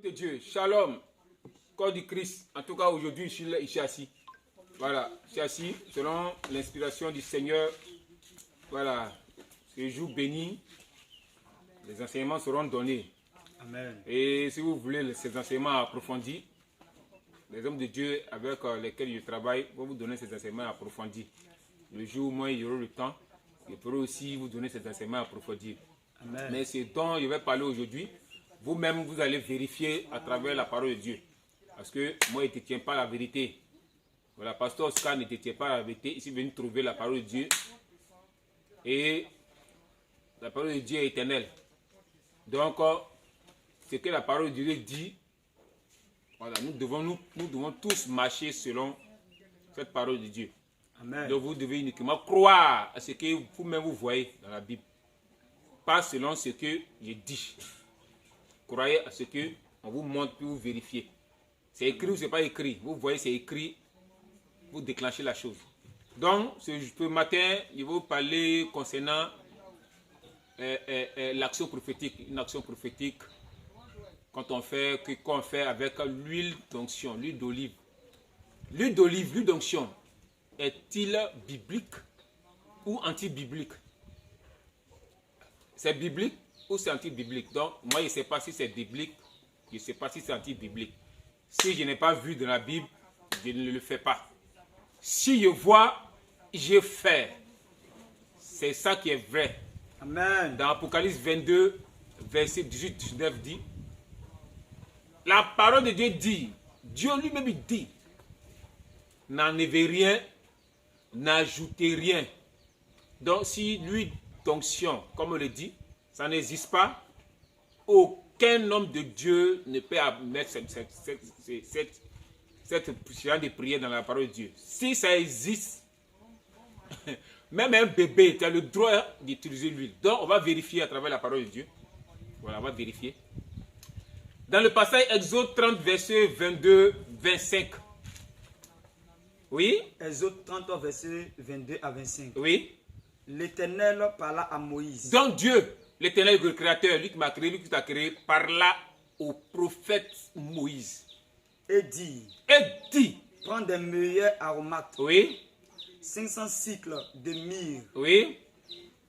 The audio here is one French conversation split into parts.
De Dieu, shalom, corps du Christ. En tout cas, aujourd'hui, je suis assis. Voilà, je suis assis selon l'inspiration du Seigneur. Voilà, ce jour béni, les enseignements seront donnés. Amen. Et si vous voulez ces enseignements approfondis, les hommes de Dieu avec lesquels je travaille vont vous donner ces enseignements approfondis. Le jour où moi, il y aura le temps, je pourrai aussi vous donner ces enseignements approfondis. Amen. Mais ce dont je vais parler aujourd'hui, vous-même, vous allez vérifier à travers la parole de Dieu. Parce que moi, je ne détiens pas la vérité. Voilà, pasteur Oscar ne détient pas la vérité. Il est venu trouver la parole de Dieu. Et la parole de Dieu est éternelle. Donc, ce que la parole de Dieu dit, voilà, nous devons tous marcher selon cette parole de Dieu. Amen. Donc, vous devez uniquement croire à ce que vous-même vous voyez dans la Bible. Pas selon ce que je dis. Croyez à ce qu'on vous montre puis vous vérifiez. C'est écrit ou ce n'est pas écrit. Vous voyez, c'est écrit. Vous déclenchez la chose. Donc, ce matin, je vais vous parler concernant l'action prophétique. Une action prophétique qu'on fait avec l'huile d'onction, l'huile d'olive. L'huile d'olive, l'huile d'onction, est-il biblique ou anti-biblique? C'est biblique ou c'est anti-biblique? Donc, moi, je ne sais pas si c'est biblique, je ne sais pas si c'est anti-biblique. Si je n'ai pas vu dans la Bible, je ne le fais pas. Si je vois, je fais. C'est ça qui est vrai. Amen. Dans Apocalypse 22, verset 18-19 dit, la parole de Dieu dit, Dieu lui-même dit, n'enlevez rien, n'ajoutez rien. Donc, si l'huile d'onction, comme on le dit, ça n'existe pas, aucun homme de Dieu ne peut mettre cette genre de prière dans la parole de Dieu. Si ça existe, même un bébé, tu as le droit d'utiliser l'huile. Donc, on va vérifier à travers la parole de Dieu. Voilà, on va vérifier. Dans le passage Exode 30, verset 22-25. Oui? Exode 30, verset 22 à 25. Oui? L'Éternel parla à Moïse. Donc Dieu, l'Éternel, le Créateur, lui qui m'a créé, lui qui t'a créé, parla au prophète Moïse. Et dit, prends des meilleurs aromates, oui, 500 cycles de myrrhe, oui,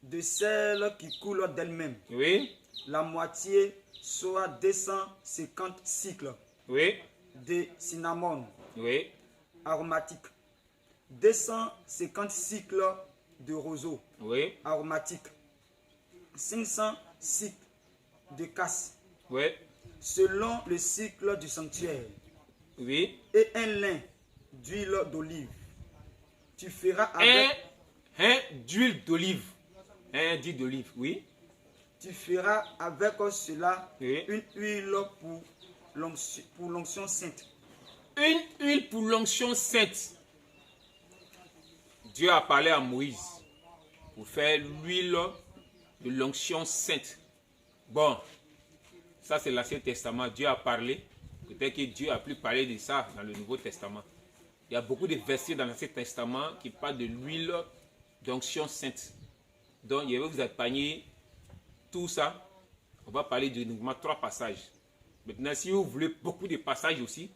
de celle qui coule d'elle-même. oui, La moitié soit 250 cycles oui, de cinnamon oui, aromatique, 250 cycles de roseau oui, aromatique, 500 cycles de casse, oui, selon le cycle du sanctuaire, oui. et un lin d'huile d'olive. Tu feras avec D'huile d'olive. D'huile d'olive, oui. Tu feras avec cela Oui. une huile pour l'onction sainte. Une huile pour l'onction sainte. Dieu a parlé à Moïse pour faire l'huile de l'onction sainte. Bon, ça c'est l'Ancien Testament. Dieu a parlé. Peut-être que Dieu a plus parlé de ça dans le Nouveau Testament. Il y a beaucoup de versets dans l'Ancien Testament qui parlent de l'huile d'onction sainte. Donc, je vais vous épargner tout ça. On va parler de uniquement 3 passages. Maintenant, si vous voulez beaucoup de passages aussi,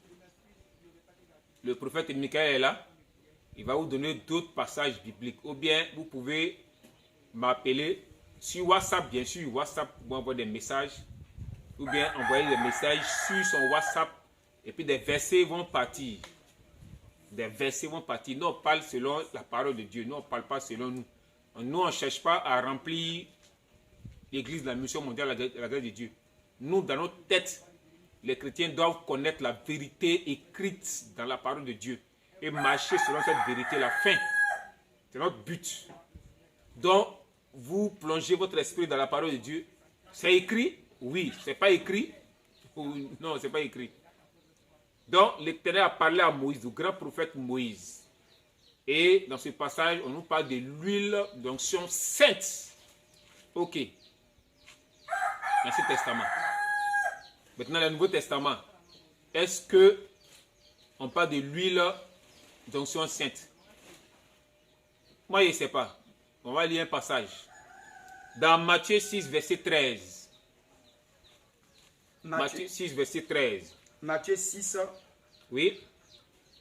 le prophète Michael est là. Il va vous donner d'autres passages bibliques. Ou bien, vous pouvez m'appeler sur WhatsApp, bien sûr. WhatsApp, vous envoyer des messages. Ou bien envoyer des messages sur son WhatsApp. Et puis des versets vont partir. Des versets vont partir. Nous, on parle selon la parole de Dieu. Nous, on ne parle pas selon nous. Nous, on ne cherche pas à remplir l'Église de la mission mondiale de la grâce de Dieu. Nous, dans notre tête, les chrétiens doivent connaître la vérité écrite dans la parole de Dieu et marcher selon cette vérité, la fin. C'est notre but. Donc, vous plongez votre esprit dans la parole de Dieu. C'est écrit? Oui. C'est pas écrit? Non, c'est pas écrit. Donc, l'Éternel a parlé à Moïse, le grand prophète Moïse. Et dans ce passage, on nous parle de l'huile d'onction sainte. Ok. L'Ancien Testament. Maintenant, le Nouveau Testament. Est-ce que on parle de l'huile d'onction sainte? Moi, je ne sais pas. On va lire un passage. Dans Matthieu 6, verset 13. Matthieu 6, verset 13. Matthieu 6, Oui,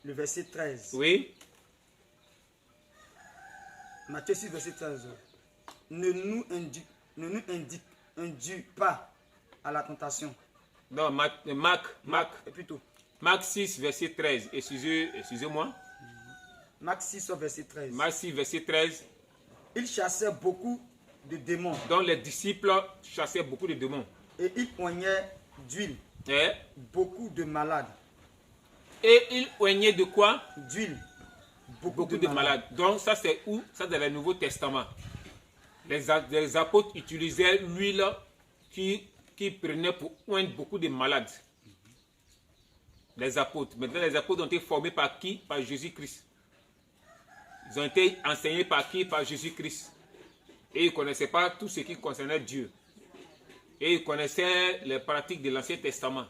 le verset 13. oui. Matthieu 6, verset 13. Ne nous induis pas à la tentation. Non, Plutôt. Marc 6, verset 13. Excusez-moi. Marc 6, verset 13. Marc 6, verset 13. Il chassait beaucoup de démons. Dont les disciples chassaient beaucoup de démons. Et il oignait d'huile Et, beaucoup de malades. et il oignait de quoi? D'huile. Beaucoup de malades. Donc ça c'est où? Ça c'est dans le Nouveau Testament. Les apôtres utilisaient l'huile qui prenaient pour oindre beaucoup de malades. Les apôtres. Maintenant les apôtres ont été formés par qui? Par Jésus-Christ. Ils ont été enseignés par qui? Par Jésus-Christ. Et ils ne connaissaient pas tout ce qui concernait Dieu. Et ils connaissaient les pratiques de l'Ancien Testament.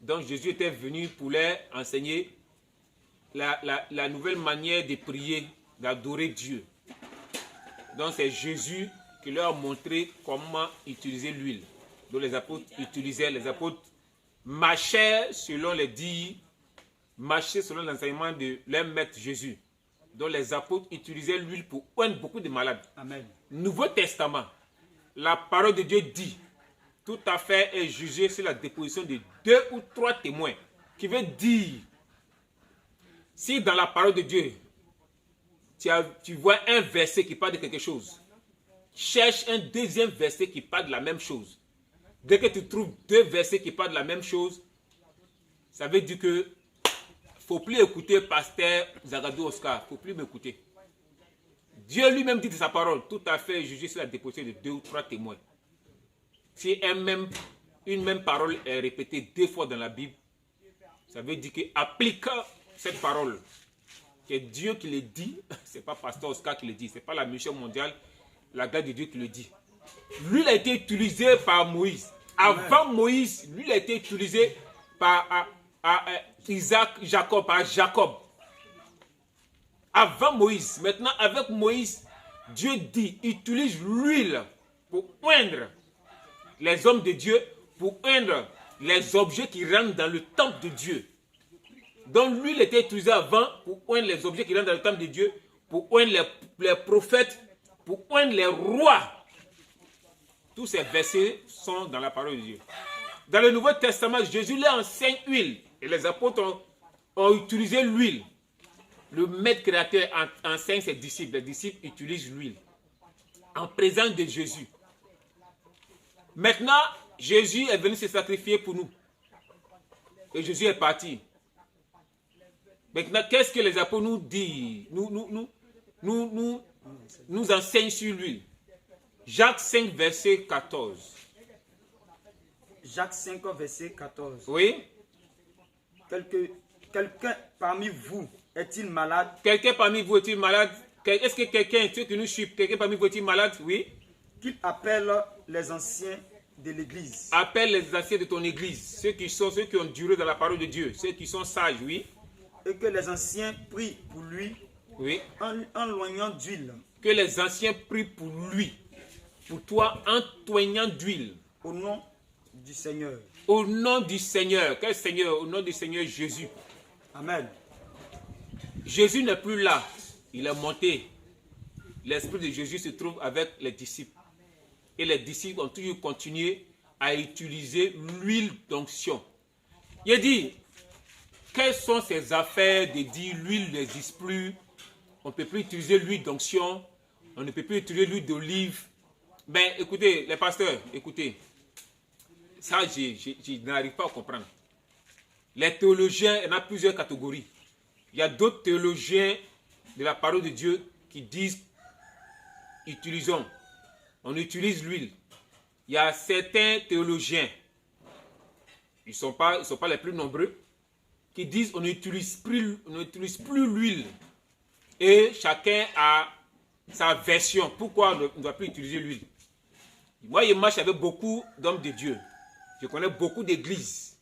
Donc Jésus était venu pour leur enseigner la nouvelle manière de prier, d'adorer Dieu. Donc c'est Jésus qui leur a montré comment utiliser l'huile. Donc les apôtres utilisaient, les apôtres marchaient selon les dires, marchaient selon l'enseignement de leur maître Jésus. Donc les apôtres utilisaient l'huile pour oindre beaucoup de malades. Amen. Nouveau Testament, la parole de Dieu dit, tout affaire est jugée sur la déposition de 2 ou 3 témoins, qui veut dire, si dans la parole de Dieu, tu vois un verset qui parle de quelque chose, cherche un deuxième verset qui parle de la même chose. Dès que tu trouves 2 versets qui parlent de la même chose, ça veut dire que faut plus écouter pasteur Zagadou Oscar, faut plus m'écouter. Dieu lui-même dit de sa parole, tout à fait jugé sur la déposition de 2 ou 3 témoins. Si une même parole est répétée 2 fois dans la Bible, ça veut dire qu'appliquant cette parole, c'est Dieu qui le dit, c'est pas pasteur Oscar qui le dit, c'est pas la mission mondiale, la grâce de Dieu qui le dit. Lui il a été utilisé par Moïse. Avant Moïse, lui il a été utilisé par Isaac, Jacob, par Jacob. Avant Moïse, maintenant avec Moïse, Dieu dit, utilise l'huile pour oindre les hommes de Dieu, pour oindre les objets qui rentrent dans le temple de Dieu. Donc l'huile était utilisée avant pour oindre les objets qui rentrent dans le temple de Dieu, pour oindre les prophètes, pour oindre les rois. Tous ces versets sont dans la parole de Dieu. Dans le Nouveau Testament, Jésus leur enseigne l'huile. Et les apôtres ont utilisé l'huile. Le maître créateur enseigne ses disciples. Les disciples utilisent l'huile. En présence de Jésus. Maintenant, Jésus est venu se sacrifier pour nous. Et Jésus est parti. Maintenant, qu'est-ce que les apôtres nous disent? Nous enseignent sur l'huile. Jacques 5, verset 14. Jacques 5, verset 14. Oui. Quelqu'un parmi vous est-il malade? Quelqu'un parmi vous est-il malade? Est-ce que quelqu'un, ceux qui nous suivent, quelqu'un parmi vous est-il malade? Oui. Qu'il appelle les anciens de l'église. Appelle les anciens de ton église, ceux qui ont duré dans la parole de Dieu, ceux qui sont sages, oui. Et que les anciens prient pour lui, Oui. en loignant d'huile. Que les anciens prient pour lui, pour toi, en toignant d'huile. Au nom du Seigneur. Au nom du Seigneur. Quel Seigneur? Au nom du Seigneur Jésus. Amen. Jésus n'est plus là. Il est monté. L'esprit de Jésus se trouve avec les disciples. Et les disciples ont toujours continué à utiliser l'huile d'onction. Il a dit, quelles sont ces affaires de dire l'huile n'existe plus? On ne peut plus utiliser l'huile d'onction. On ne peut plus utiliser l'huile d'olive. Ben, écoutez, les pasteurs, écoutez. Ça, je n'arrive pas à comprendre. Les théologiens, il y en a plusieurs catégories. Il y a d'autres théologiens de la parole de Dieu qui disent, utilisons. On utilise l'huile. Il y a certains théologiens, ils ne sont pas les plus nombreux, qui disent on n'utilise plus l'huile. Et chacun a sa version. Pourquoi on ne doit plus utiliser l'huile? Moi, je marche avec beaucoup d'hommes de Dieu. Je connais beaucoup d'églises.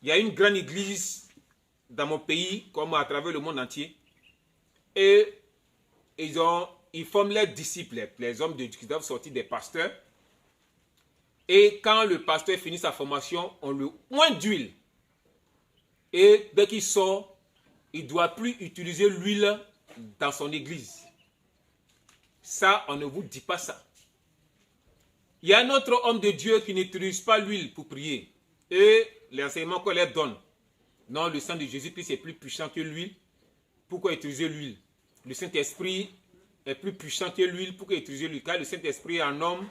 Il y a une grande église dans mon pays, comme à travers le monde entier. Et ils forment leurs disciples, les hommes de Dieu qui doivent sortir des pasteurs. Et quand le pasteur finit sa formation, on le oint d'huile. Et dès qu'il sort, il ne doit plus utiliser l'huile dans son église. Ça, on ne vous dit pas ça. Il y a un autre homme de Dieu qui n'utilise pas l'huile pour prier. Et l'enseignement qu'on leur donne. Non, le sang de Jésus-Christ est plus puissant que l'huile. Pourquoi utiliser l'huile? Le Saint-Esprit est plus puissant que l'huile. Pourquoi utiliser l'huile? Car le Saint-Esprit est un homme.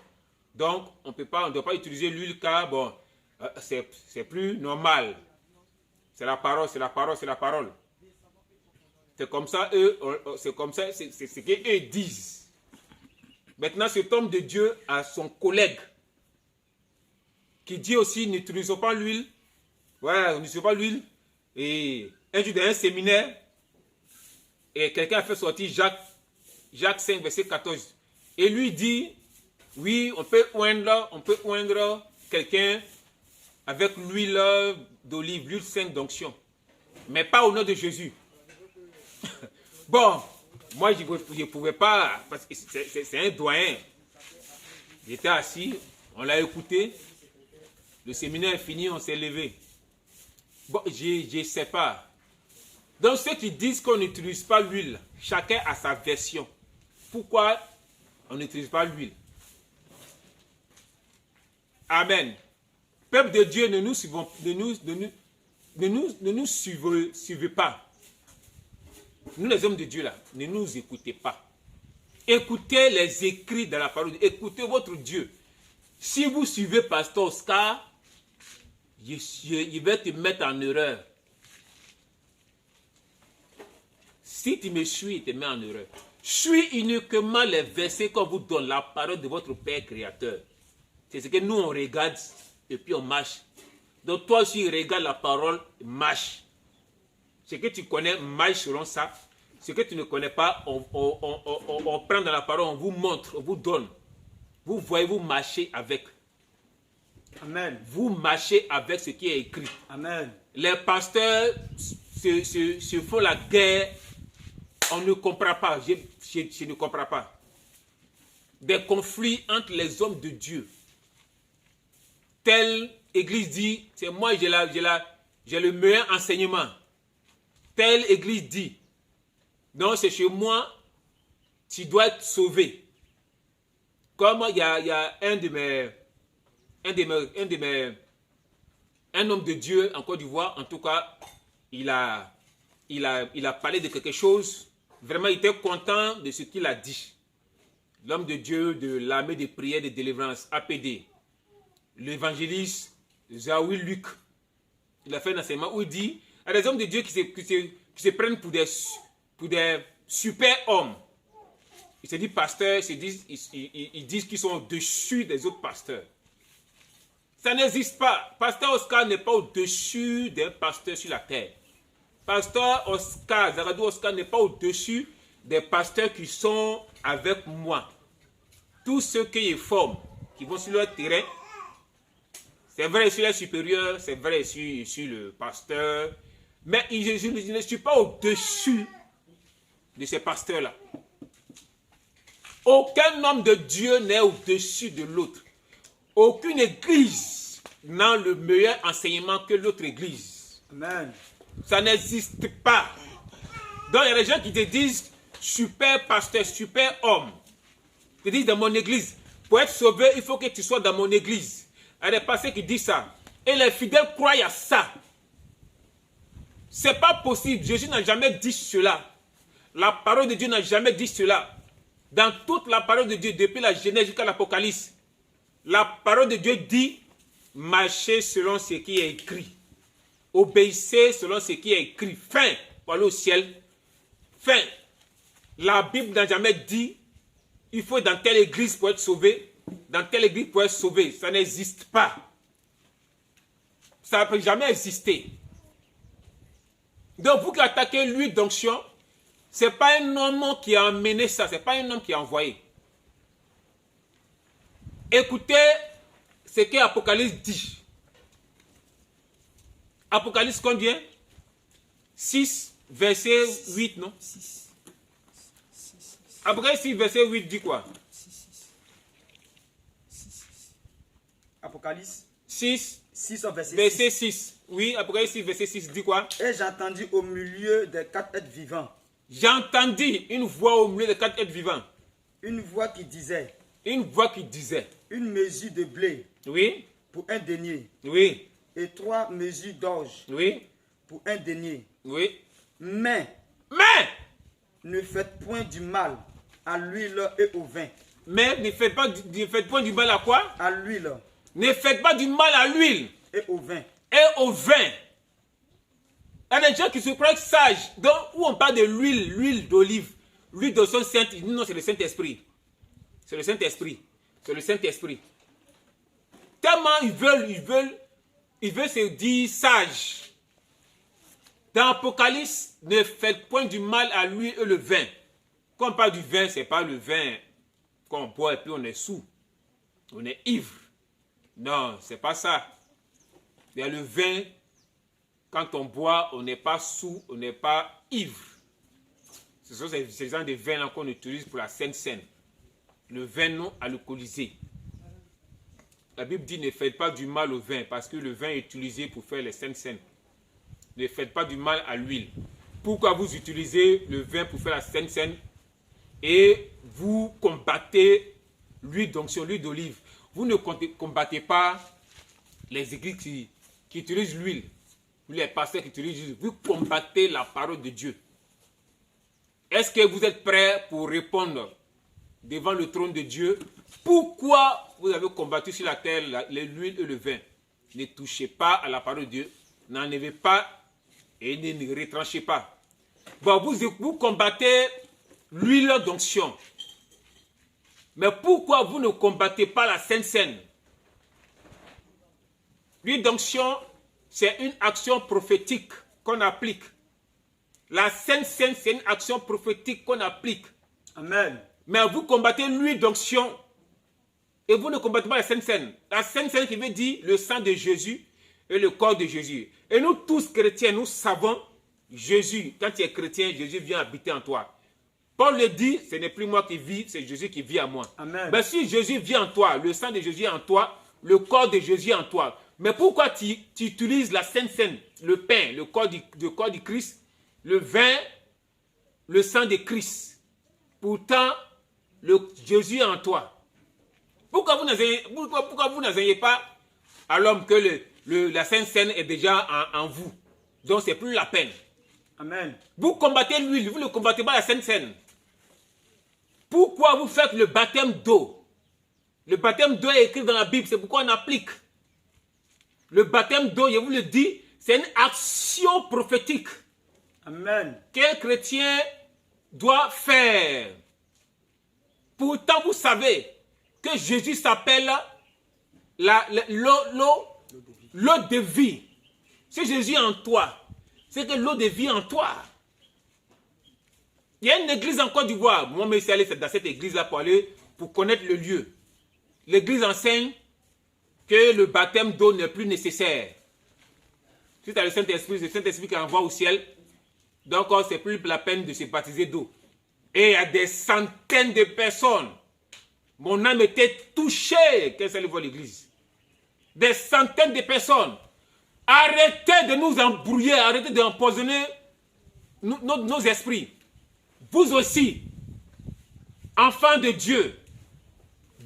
Donc, on ne doit pas utiliser l'huile car bon, c'est plus normal. C'est la parole, c'est la parole, c'est la parole. C'est comme ça, c'est comme ça, c'est ce qu'eux disent. Maintenant, cet homme de Dieu a son collègue qui dit aussi, n'utilisons pas l'huile. Ouais, n'utilisons pas l'huile. Et un jour dans un séminaire, et quelqu'un a fait sortir Jacques 5, verset 14. Et lui dit, oui, on peut oindre quelqu'un avec l'huile d'olive, l'huile sainte d'onction. Mais pas au nom de Jésus. Bon, moi je ne pouvais pas, parce que c'est un doyen. J'étais assis, on l'a écouté. Le séminaire est fini, on s'est levé. Bon, je ne sais pas. Donc ceux qui disent qu'on n'utilise pas l'huile, chacun a sa version. Pourquoi on n'utilise pas l'huile? Amen. Peuple de Dieu, ne nous suivez pas. Nous les hommes de Dieu là, ne nous écoutez pas. Écoutez les écrits de la parole. Écoutez votre Dieu. Si vous suivez Pasteur Oscar, il va te mettre en erreur. Si tu me suis, il te met en erreur. Suis uniquement les versets qu'on vous donne, la parole de votre Père Créateur. C'est ce que nous on regarde et puis on marche. Donc toi aussi regarde la parole, marche. Ce que tu connais, marche selon ça. Ce que tu ne connais pas, on prend dans la parole, on vous montre, on vous donne. Vous voyez, vous marchez avec. Amen. Vous marchez avec ce qui est écrit. Amen. Les pasteurs se font la guerre. On ne comprend pas. Je ne comprends pas. Des conflits entre les hommes de Dieu. Telle église dit, c'est moi, j'ai le meilleur enseignement. Telle église dit, non, c'est chez moi, tu dois être sauvé. Comme il y a un homme de Dieu en Côte d'Ivoire, en tout cas, il a parlé de quelque chose. Vraiment, il était content de ce qu'il a dit. L'homme de Dieu de l'armée de prière de délivrance, APD. L'évangéliste Zaoui Luc. Il a fait un enseignement où il dit, il y a des hommes de Dieu qui se prennent pour des super hommes. Ils se disent pasteurs, ils disent qu'ils sont au-dessus des autres pasteurs. Ça n'existe pas. Pasteur Oscar n'est pas au-dessus d'un pasteur sur la terre. Pasteur Oscar, Zaradou Oscar n'est pas au-dessus des pasteurs qui sont avec moi. Tous ceux qui forment, qui vont sur leur terrain, c'est vrai sur les supérieurs, c'est vrai sur le pasteur, mais je ne suis pas au-dessus de ces pasteurs-là. Aucun homme de Dieu n'est au-dessus de l'autre. Aucune église n'a le meilleur enseignement que l'autre église. Amen. Ça n'existe pas. Donc il y a des gens qui te disent super pasteur, super homme. Ils te disent dans mon église, pour être sauvé, il faut que tu sois dans mon église. Il y a des pasteurs qui disent ça. Et les fidèles croient à ça. C'est pas possible. Jésus n'a jamais dit cela. La parole de Dieu n'a jamais dit cela. Dans toute la parole de Dieu, depuis la Genèse jusqu'à l'Apocalypse, la parole de Dieu dit, marchez selon ce qui est écrit. Obéissez selon ce qui est écrit. Fin. Pour aller au ciel. Fin. La Bible n'a jamais dit, il faut dans telle église pour être sauvé. Dans telle église pour être sauvé. Ça n'existe pas. Ça ne peut jamais exister. Donc vous qui attaquez l'huile d'onction, ce n'est pas un homme qui a amené ça, ce n'est pas un homme qui a envoyé. Écoutez ce que Apocalypse dit. Apocalypse combien? 6, verset 8, non? Apocalypse 6, verset 8 dit quoi? Apocalypse 6, 6, verset verset 6. 6. Oui, Apocalypse 6, verset 6 dit quoi? Et j'entendis au milieu des 4 êtres vivants J'entendis une voix au milieu des 4 êtres vivants. une voix qui disait, Une voix qui disait, une mesure de blé oui, pour un denier oui, et 3 mesures d'orge oui, pour un denier. oui. Mais Mais ne faites point du mal à l'huile et au vin. ne faites point du mal à quoi? À l'huile Ne faites pas du mal à l'huile et au vin. et au vin. Il y a des gens qui se croient sages. Donc, où on parle de l'huile d'olive, l'huile de son sainte, non, c'est le Saint-Esprit. C'est le Saint-Esprit. C'est le Saint-Esprit. Tellement ils veulent se dire sages. Dans Apocalypse, ne faites point du mal à l'huile et le vin. Quand on parle du vin, ce n'est pas le vin qu'on boit et puis on est saoul. On est ivre. Non, ce n'est pas ça. Il y a le vin, quand on boit, on n'est pas saoul, on n'est pas ivre. Ce sont ces genres de vins qu'on utilise pour la Sainte Seine. Le vin non alcoolisé. La Bible dit ne faites pas du mal au vin parce que le vin est utilisé pour faire les Saintes Seines. Ne faites pas du mal à l'huile. Pourquoi vous utilisez le vin pour faire la Sainte Seine et vous combattez l'huile d'onction, l'huile d'olive? Vous ne combattez pas les églises qui utilisent l'huile, ou les pasteurs qui utilisent l'huile. Vous combattez la parole de Dieu. Est-ce que vous êtes prêts pour répondre devant le trône de Dieu? Pourquoi vous avez combattu sur la terre l'huile et le vin? Ne touchez pas à la parole de Dieu. N'enlevez pas et ne retranchez pas. Bon, vous combattez l'huile d'onction. Mais pourquoi vous ne combattez pas la Sainte Seine? L'huile d'onction, c'est une action prophétique qu'on applique. La Sainte Seine, c'est une action prophétique qu'on applique. Amen. Mais vous combattez l'huile d'onction et vous ne combattez pas la Sainte Seine. La Sainte Seine qui veut dire le sang de Jésus et le corps de Jésus. Et nous tous chrétiens, nous savons Jésus. Quand tu es chrétien, Jésus vient habiter en toi. Paul le dit, ce n'est plus moi qui vis, c'est Jésus qui vit en moi. Amen. Mais si Jésus vit en toi, le sang de Jésus est en toi, le corps de Jésus est en toi. Mais pourquoi tu utilises la Sainte Seine, le pain, le corps du Christ, le vin, le sang de Christ? Pourtant, Jésus est en toi. Pourquoi vous n'enseignez pas à l'homme que la Sainte Seine est déjà en vous? Donc, ce n'est plus la peine. Amen. Vous combattez l'huile, vous ne combattez pas la Sainte Seine. Pourquoi vous faites le baptême d'eau? Le baptême d'eau est écrit dans la Bible, c'est pourquoi on applique. Le baptême d'eau, je vous le dis, c'est une action prophétique. Amen. Qu'un chrétien doit faire. Pourtant, vous savez que Jésus s'appelle l'eau de vie. Si Jésus est en toi, c'est que l'eau de vie est en toi. Il y a une église en Côte d'Ivoire. Moi, je suis allé dans cette église-là pour connaître le lieu. L'église enseigne que le baptême d'eau n'est plus nécessaire. Si tu as le Saint-Esprit, c'est le Saint-Esprit qui envoie au ciel. Donc, ce n'est plus la peine de se baptiser d'eau. Et il y a des centaines de personnes. Mon âme était touchée quand j'allais voir l'église. Des centaines de personnes. Arrêtez de nous embrouiller, arrêtez d'empoisonner nos esprits. Vous aussi, enfants de Dieu,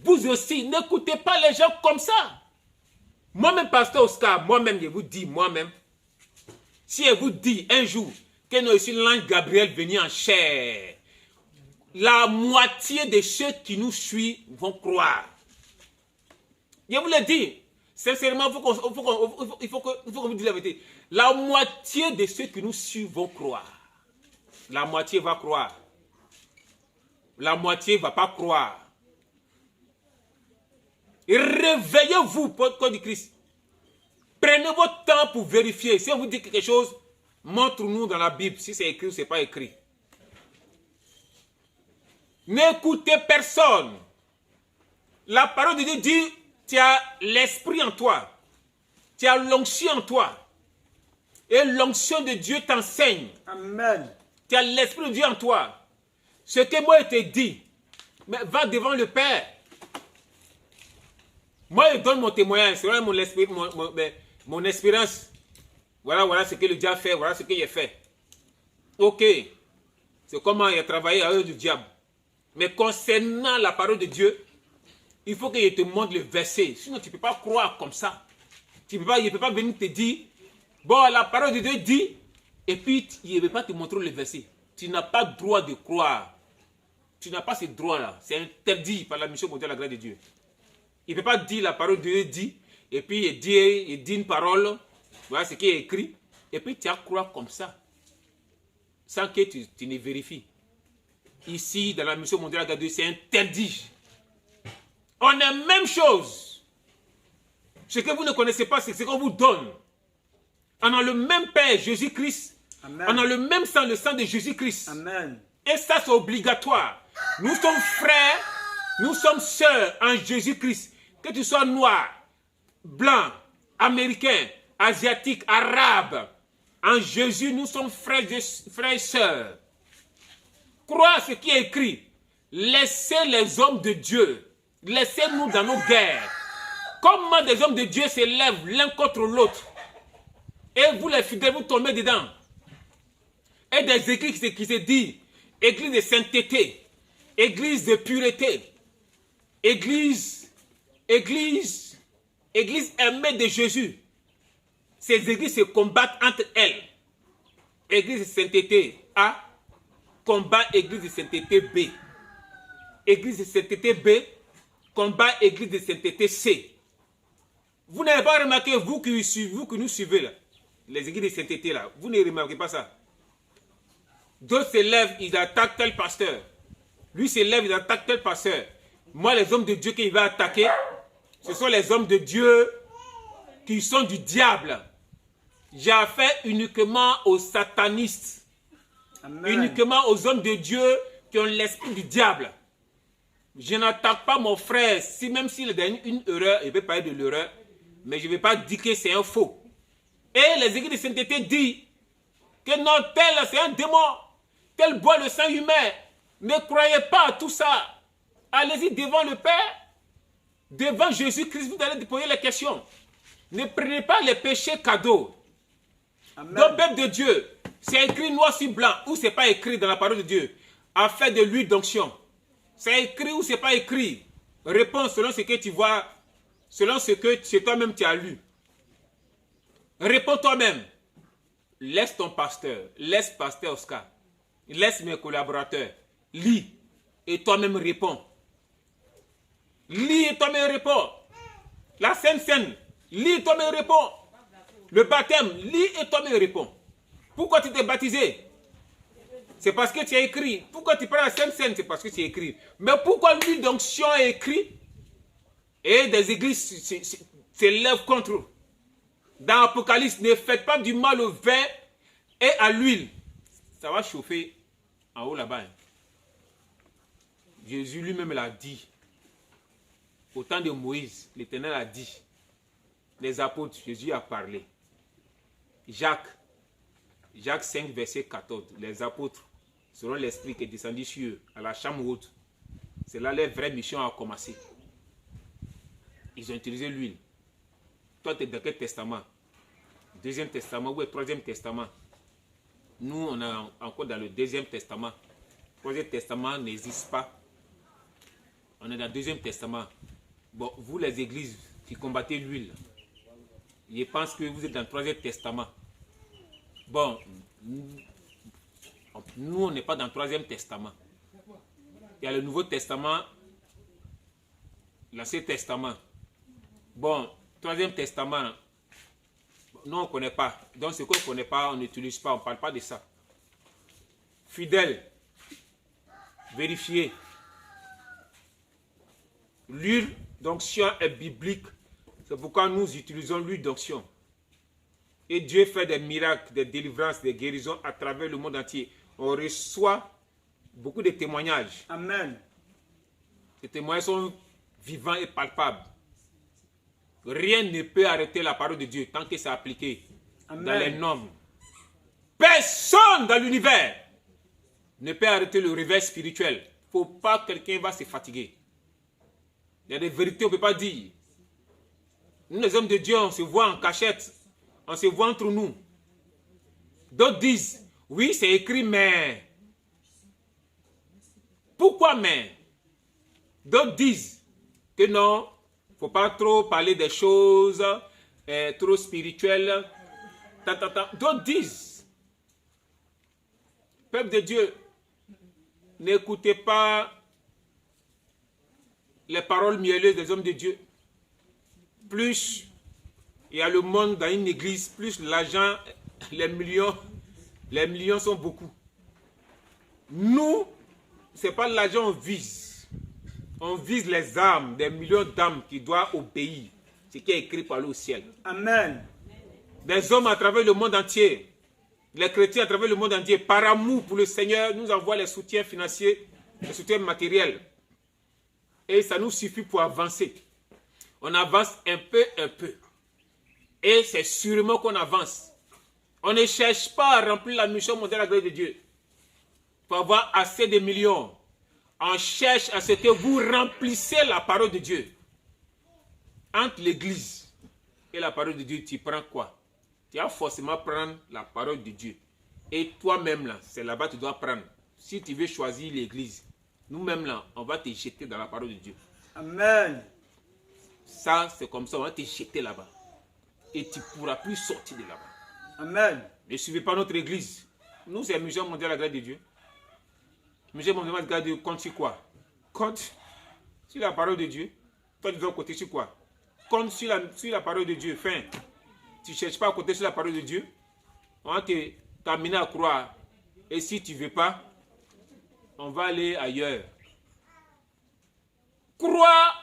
vous aussi, n'écoutez pas les gens comme ça. Moi-même, pasteur Oscar, moi-même, je vous dis, si je vous dis un jour que nous ici l'ange Gabriel venu en chair, la moitié de ceux qui nous suivent vont croire. Je vous le dis, sincèrement, il faut que vous disiez la vérité. La moitié de ceux qui nous suivent vont croire. La moitié va croire. La moitié ne va pas croire. Et réveillez-vous pour le corps du Christ. Prenez votre temps pour vérifier. Si on vous dit quelque chose, montre-nous dans la Bible si c'est écrit ou ce n'est pas écrit. N'écoutez personne. La parole de Dieu dit, tu as l'esprit en toi. Tu as l'onction en toi. Et l'onction de Dieu t'enseigne. Amen. Tu as l'esprit de Dieu en toi. Ce que moi je te dis, mais va devant le Père. Moi, je donne mon témoignage, c'est vraiment mon expérience. Voilà ce que le diable fait, voilà ce que j'ai fait. Ok, c'est comment il a travaillé avec le diable. Mais concernant la parole de Dieu, il faut que je te montre le verset. Sinon, tu ne peux pas croire comme ça. Il ne peut pas venir te dire, bon, la parole de Dieu dit, et puis il ne veut pas te montrer le verset. Tu n'as pas le droit de croire. Tu n'as pas ce droit-là. C'est interdit par la mission mondiale de la grâce de Dieu. Il ne peut pas dire la parole de Dieu dit, et puis il dit une parole, voilà ce qui est écrit, et puis tu as croire comme ça, sans que tu ne vérifies. Ici, dans la mission mondiale de la grâce de Dieu, c'est interdit. On a la même chose. Ce que vous ne connaissez pas, c'est ce qu'on vous donne. On a le même Père, Jésus-Christ. Amen. On a le même sang, le sang de Jésus-Christ. Amen. Et ça, c'est obligatoire. Nous sommes frères, nous sommes sœurs en Jésus-Christ. Que tu sois noir, blanc, américain, asiatique, arabe, en Jésus, nous sommes frères et sœurs. Crois ce qui est écrit. Laissez les hommes de Dieu. Laissez-nous dans nos guerres. Comment des hommes de Dieu s'élèvent l'un contre l'autre. Et vous les fidèles, vous tombez dedans. Et des églises qui se disent église de sainteté, église de pureté, église aimée de Jésus. Ces églises se combattent entre elles. Église de sainteté A combat église de sainteté B. Église de sainteté B combat église de sainteté C. Vous n'avez pas remarqué, vous que nous suivez là, les églises de sainteté là, vous ne remarquez pas ça. D'autres se lèvent, ils attaquent tel pasteur. Lui se lève, il attaque tel pasteur. Moi, les hommes de Dieu qu'il va attaquer, ce sont les hommes de Dieu qui sont du diable. J'ai affaire uniquement aux satanistes. Amen. Uniquement aux hommes de Dieu qui ont l'esprit du diable. Je n'attaque pas mon frère, même s'il a une erreur, il peut parler de l'erreur, mais je ne vais pas dire que c'est un faux. Et les églises de sainteté disent que non, tel c'est un démon, tel boit le sang humain. Ne croyez pas à tout ça. Allez-y devant le Père, devant Jésus-Christ, vous allez poser les questions. Ne prenez pas les péchés cadeaux. Amen. Donc, peuple de Dieu, c'est écrit noir sur blanc, ou c'est pas écrit dans la parole de Dieu, afin de l'huile d'onction. C'est écrit ou c'est pas écrit. Réponds selon ce que tu vois, selon ce que toi-même tu as lu. Réponds toi-même. Laisse ton pasteur, laisse pasteur Oscar, laisse mes collaborateurs. Lis et toi-même réponds. Lis et toi-même réponds. La Sainte Seine, lis et toi-même réponds. Le baptême, lis et toi-même réponds. Pourquoi tu t'es baptisé? C'est parce que tu as écrit. Pourquoi tu prends la Sainte Seine? C'est parce que tu as écrit. Mais pourquoi l'huile d'onction est écrit? Et des églises s'élèvent contre eux. Dans l'Apocalypse, ne faites pas du mal au vin et à l'huile. Ça va chauffer en haut là-bas. Jésus lui-même l'a dit. Au temps de Moïse, l'Éternel a dit. Les apôtres, Jésus a parlé. Jacques 5, verset 14. Les apôtres, selon l'Esprit qui est descendu sur eux, à la chambre haute. C'est là leur vraie mission a commencé. Ils ont utilisé l'huile. Toi, tu es dans quel testament? Deuxième testament ou troisième testament? Nous, on est encore dans le deuxième testament. Le troisième testament n'existe pas. On est dans le deuxième testament. Bon, vous les églises qui combattez l'huile, je pense que vous êtes dans le troisième testament. Bon, nous, on n'est pas dans le troisième testament. Il y a le Nouveau Testament, l'Ancien Testament. Bon, troisième testament, nous, on ne connaît pas. Donc, ce qu'on ne connaît pas, on n'utilise pas, on ne parle pas de ça. Fidèle, vérifiez. L'huile d'onction est biblique. C'est pourquoi nous utilisons l'huile d'onction. Et Dieu fait des miracles, des délivrances, des guérisons à travers le monde entier. On reçoit beaucoup de témoignages. Amen. Ces témoignages sont vivants et palpables. Rien ne peut arrêter la parole de Dieu tant que c'est appliqué. Amen. Dans les normes. Personne dans l'univers ne peut arrêter le réveil spirituel. Il ne faut pas que quelqu'un va se fatiguer. Il y a des vérités qu'on ne peut pas dire. Nous, les hommes de Dieu, on se voit en cachette. On se voit entre nous. D'autres disent, oui, c'est écrit, mais... Pourquoi mais? D'autres disent que non, il ne faut pas trop parler des choses trop spirituelles. D'autres disent, peuple de Dieu, n'écoutez pas les paroles mielleuses des hommes de Dieu. Plus il y a le monde dans une église, plus l'argent, les millions sont beaucoup. Nous, ce n'est pas l'argent qu'on vise. On vise les âmes, des millions d'âmes qui doivent obéir. Ce qui est écrit par le ciel. Amen. Des hommes à travers le monde entier, les chrétiens à travers le monde entier, par amour pour le Seigneur, nous envoient les soutiens financiers, les soutiens matériels. Et ça nous suffit pour avancer. On avance un peu. Et c'est sûrement qu'on avance. On ne cherche pas à remplir la mission mondiale de la grâce de Dieu. Pour avoir assez de millions. On cherche à ce que vous remplissez la parole de Dieu. Entre l'église et la parole de Dieu, tu prends quoi? Tu vas forcément prendre la parole de Dieu. Et toi-même, là, c'est là-bas que tu dois prendre. Si tu veux choisir l'église, nous-mêmes, là, on va te jeter dans la parole de Dieu. Amen. Ça, c'est comme ça, on va te jeter là-bas. Et tu ne pourras plus sortir de là-bas. Amen. Ne suivez pas notre église. Nous, c'est la mission mondiale de la grâce de Dieu. La mission mondiale de la grâce de Dieu compte sur quoi? Compte sur la parole de Dieu. Toi, tu dois côté sur quoi? Compte sur la parole de Dieu. Fin. Tu ne cherches pas à côté sur la parole de Dieu. On va t'amener à croire. Et si tu ne veux pas, on va aller ailleurs. Crois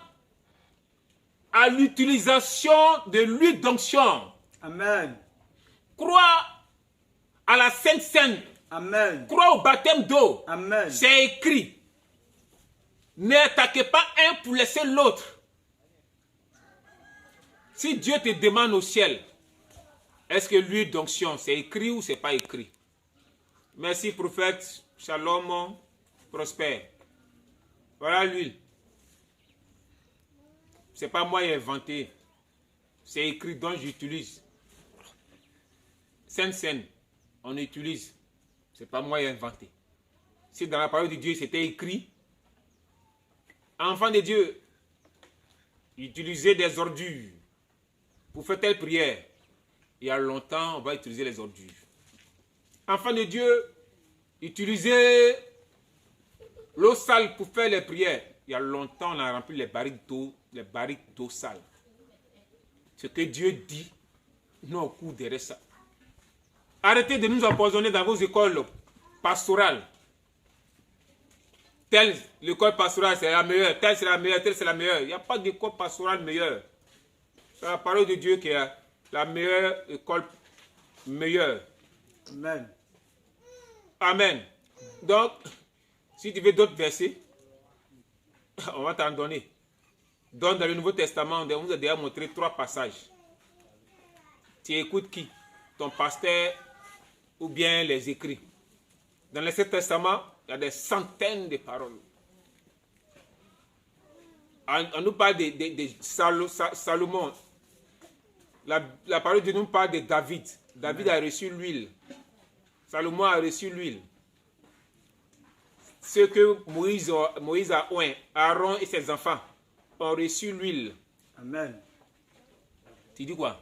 à l'utilisation de l'huile d'onction. Amen. Crois à la Sainte Seine. Amen. Crois au baptême d'eau. Amen. C'est écrit. N'attaquez pas un pour laisser l'autre. Si Dieu te demande au ciel, est-ce que l'huile d'onction, c'est écrit ou c'est pas écrit? Merci prophète. Shalom. Prospère. Voilà l'huile. C'est pas moi qui ai inventé. C'est écrit, donc j'utilise. Sainte Seine, on utilise. C'est pas moi qui ai inventé. Si dans la parole de Dieu c'était écrit, enfant de Dieu, utilisez des ordures pour faire telle prière. Il y a longtemps, on va utiliser les ordures. Enfant de Dieu, utilisez l'eau sale pour faire les prières. Il y a longtemps, on a rempli les barriques d'eau sale. Ce que Dieu dit, nous on court derrière ça. Arrêtez de nous empoisonner dans vos écoles pastorales. Telle l'école pastorale c'est la meilleure, telle c'est la meilleure, telle c'est la meilleure. Il n'y a pas d'école pastorale meilleure. C'est la parole de Dieu qui est la meilleure école meilleure. Amen. Amen. Donc, si tu veux d'autres versets, on va t'en donner. Donc, dans le Nouveau Testament, on vous a déjà montré 3 passages. Tu écoutes qui? Ton pasteur ou bien les écrits. Dans l'Ancien Testament, il y a des centaines de paroles. On nous parle de Salomon. La parole de nous parle de David. David a reçu l'huile. Salomon a reçu l'huile. Ce que Moïse a oint, Aaron et ses enfants ont reçu l'huile. Amen. Tu dis quoi?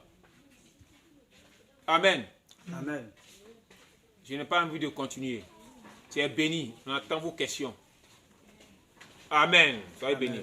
Amen. Amen. Je n'ai pas envie de continuer. Tu es béni. On attend vos questions. Amen. Soyez bénis.